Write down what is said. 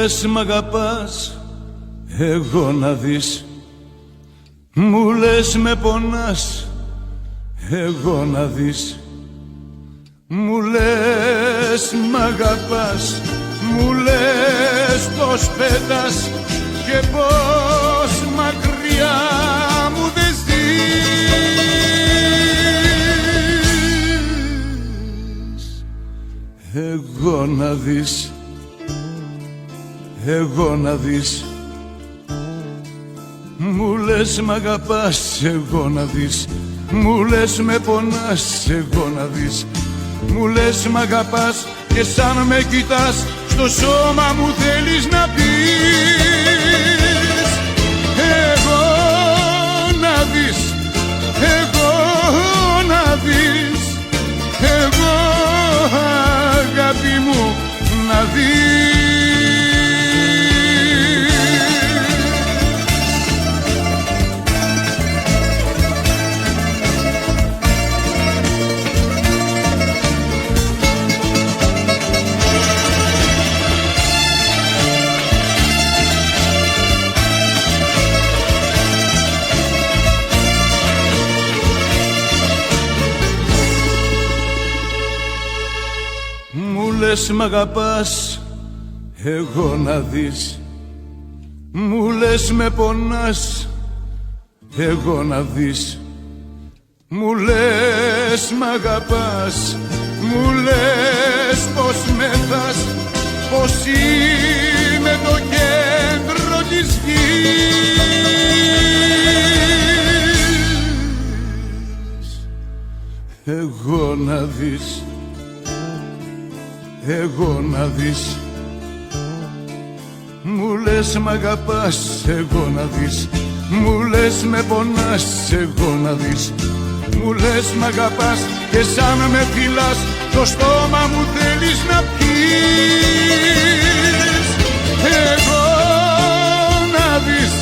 λες μ' αγαπάς, εγώ να δεις. Μου λες με πονάς, εγώ να δεις. Μου λες μ' αγαπάς, μου λες πως πέτας και πως μακριά μου δεν ζεις. Εγώ να δεις, εγώ να δεις. Μου λες μ' αγαπάς, εγώ να δεις. Μου λες με πονάς, εγώ να δεις. Μου λες μ' αγαπάς και σαν με κοιτάς στο σώμα μου θέλεις να πεις. Εγώ να δεις, εγώ να δεις. Εγώ αγάπη μου να δεις. Μου λες μ' αγαπάς, εγώ να δεις. Μου λες με πονάς, εγώ να δεις. Μου λες μ' αγαπάς, μου λες πως μεθάς, πως είμαι το κέντρο της γης. Εγώ να δεις, εγώ να δεις. Μου λες μ' αγαπάς, εγώ να δεις. Μου λες με πονάς, εγώ να δεις. Μου λες μ' αγαπάς και σαν με φυλάς το στόμα μου θέλεις να πεις. Εγώ να δεις,